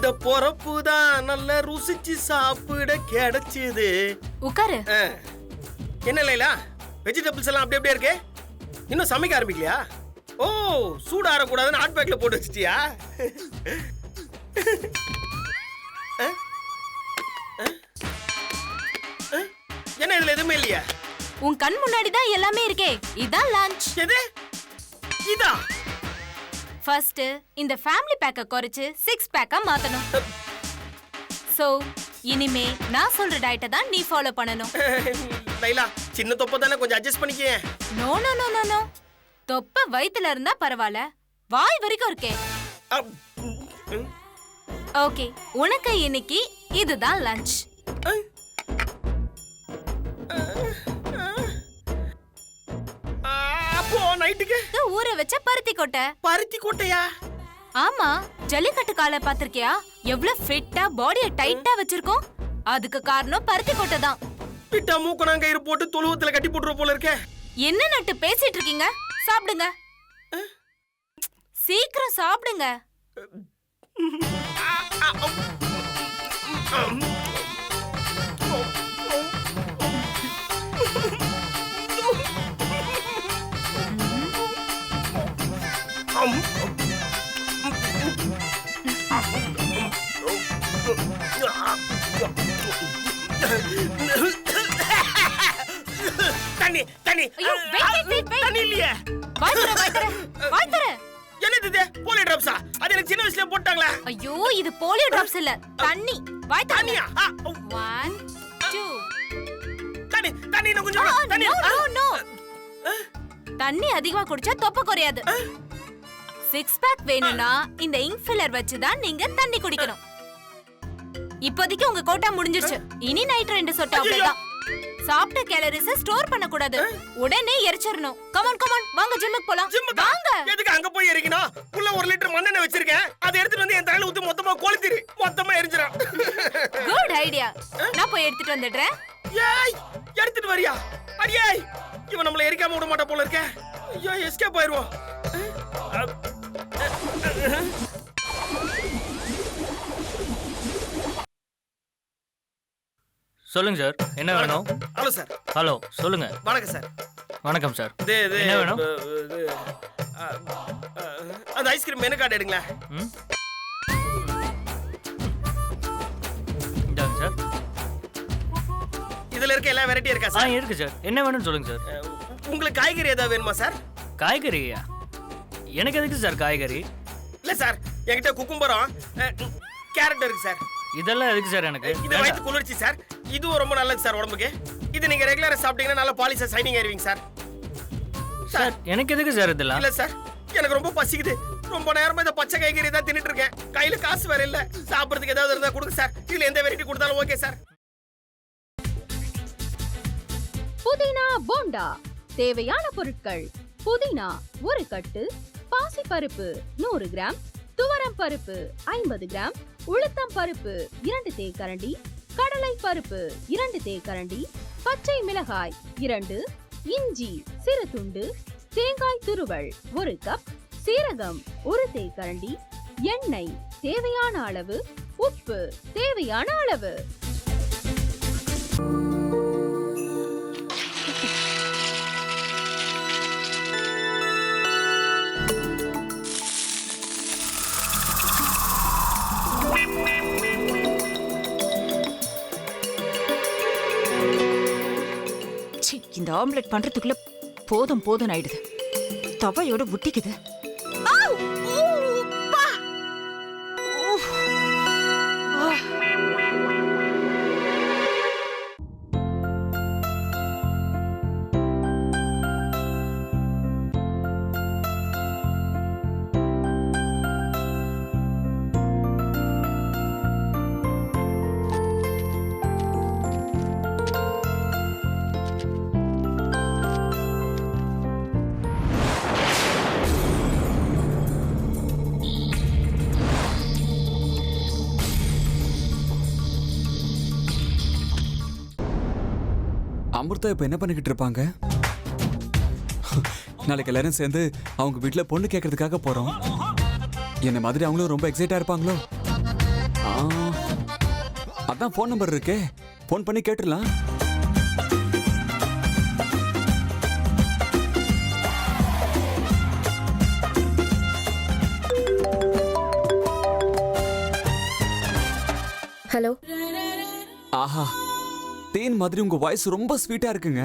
இந்த பொறப்பு தான் நல்ல ருசிச்சு சாப்பிட கிடைச்சது. உட்காரு. என்ன லைலா, வெஜிடபிள்ஸ் எல்லாம் அப்படியே இருக்கு? இன்னும் சமைக்க ஆரம்பிக்கலையா? ஓ, சூடாறக்கூடாதுன்னு ஹாட் பேக்ல போட்டு வச்சிட்டியா? என்ன இதுல எதுவுமே இல்லையா? உன் கண் முன்னாடி தான் எல்லாமே இருக்கே. இதான் லஞ்ச். எது? இதா? ஃபர்ஸ்ட் இந்த ஃபேமிலி பேக்க குறைச்சு 6 பேக்கா மாத்தணும். சோ இனிமே நான் சொல்ற டயட்டை தான் நீ ஃபாலோ பண்ணணும். லைலா, சின்ன தொப்பை தானே, கொஞ்சம் அட்ஜஸ்ட் பண்ணிக்க. No no no no no. தொப்பை வயித்துல இருந்தா பரவாயில்ல, வாய் வரைக்கும் இருக்கே. ஓகே, உனக்கு இன்னைக்கு இதுதான் லஞ்ச். அப்போ நைட்டுக்கு ஊற வச்ச பருத்தி கொட்டை. பருத்தி கொட்டையா? ஆமா, ஜல்லிக்கட்டு காலை பாத்திருக்கியா? எவ்வளவு ஃபிட்டா பாடியை டைட்டா வச்சிருக்கோம். அதுக்கு காரணம் பருத்தி கொட்டை தான். பிட்டா மூக்கணாங்கயிறு போட்டு தொழுவத்துல கட்டி போட்டுற போல இருக்கே. என்ன நட்டு பேசிட்டு இருக்கீங்க? சாப்பிடுங்க, சீக்கிரம் சாப்பிடுங்க. தண்ணி தண்ணி. ஐயோ, தண்ணி இல்லையே. என்னது இது? போலியோ டிராப்ஸா? அது எனக்கு சின்ன வயசுல போட்டாங்களா? ஐயோ, இது போலியோ டிராப்ஸ் இல்ல, தண்ணி. வாய் தண்ணியா? 1 2. தண்ணி தண்ணி இன்னும் கொஞ்சம் தண்ணி. No no. தண்ணி அதிகமா குடிச்சா தொப்பை குறையாது. 6 பேக் வேணும்னா இந்த இங்க் ஃபில்லர் வச்சு தான் நீங்க தண்ணி குடிக்கணும். இப்போதைக்கு உங்க கோட்டா முடிஞ்சிருச்சு. இனி நைட் 2 சொட்டு அவ்வளவுதான். சாப்பிட்ட கேலரிஸ ஸ்டோர் பண்ண கூடாது, உடனே எரிச்சிரணும். கமான் கமான், வாங்க ஜிம்முக்கு போலாம். வாங்க. எதுக்கு அங்க போய் எரிக்கணும்? உள்ள 1 லிட்டர் மண்ணெண்ணெய் வச்சிருக்கேன், அதை எடுத்துட்டு வந்து என் தலையில ஊத்தி மொத்தமா கொளுத்திரு. மொத்தமா எரிஞ்சிரும். Good idea. நான் போய் எடுத்துட்டு வந்துடுறேன். ஏய், எடுத்துட்டு வரியா? அடியே, இவன் நம்மள எரிக்காம விட மாட்டா போல இருக்கே. ஐயோ, எஸ்கேப் ஆயிருவோம். சொல்லுங்க சார், என்ன வேணும்? Hello sir. ஹலோ, சொல்லுங்க. வணக்கம் சார். வணக்கம் சார். என்ன வேணும்? அந்த ஐஸ்கிரீம் மெனு கார்டு எடுங்களேன். இந்தாங்க சார். இதுல இருக்க எல்லா வெரைட்டி இருக்கா சார்? இருக்கு சார். என்ன வேணும்னு சொல்லுங்க சார். உங்களுக்கு காய்கறி ஏதாவது வேணுமா சார்? காய்கறியா? எனக்கு எதுக்கு சார் காய்கறி? இல்ல சார், என்கிட்ட குக்கும்பரம், கேரட் இருக்கு சார். இதெல்லாம் எதுக்கு சார் எனக்கு? இது வயித்து குளிர்ச்சி சார். இதுவும் ரொம்ப நல்லது சார் உடம்புக்கு. இது நீங்க ரெகுலரா சாப்பிட்டீங்கன்னா நல்ல பாலிஷா ஷைனிங் ஆயிருவீங்க சார். சார், எனக்கு எதுக்கு சார் இதெல்லாம்? இல்ல சார், எனக்கு ரொம்ப பசிக்குது. ரொம்ப நேரமா இந்த பச்சை காய்கறி தான் தின்னுட்டு இருக்கேன். கையில காசு வேற இல்ல. சாப்பிடுறதுக்கு ஏதாவது இருந்தா கொடுங்க சார். இதுல எந்த வெரைட்டி கொடுத்தாலும் ஓகே சார். புதினா போண்டா. தேவையான பொருட்கள்: புதினா 1 கட்டு, பாசிப்பருப்பு 100 கிராம், துவரம் பருப்பு 50 கிராம், உளுத்தம் பருப்பு 2 தேக்கரண்டி, கடலை பருப்பு 2 தேக்கரண்டி, பச்சை மிளகாய் 2, இஞ்சி சிறு துண்டு, தேங்காய் துருவல் 1 கப், சீரகம் 1 தேக்கரண்டி, எண்ணெய் தேவையான அளவு, உப்பு தேவையான அளவு. இந்த ஆம்லெட் பண்றதுக்குள்ள போதும் போதும் ஆயிடுது. தவையோட ஒட்டிக்குது. அமிர்தா இப்ப என்ன பண்ணிக்கிட்டு இருப்பாங்க? நாளைக்கு எல்லாரும் சேர்ந்து அவங்க வீட்டுல பொண்ணு கேட்கறதுக்காக போறோம். என்ன மாதிரி அவங்களும் ரொம்ப எக்ஸைட்டா இருப்பாங்களோ? ஆ, அதான் ஃபோன் நம்பர் இருக்கே, ஃபோன் பண்ணி கேட்டுடலாம். ஹலோ. ஆஹா, தேன் மாதிரி உங்க வாய்ஸ் ரொம்ப ஸ்வீட்டா இருக்குங்க.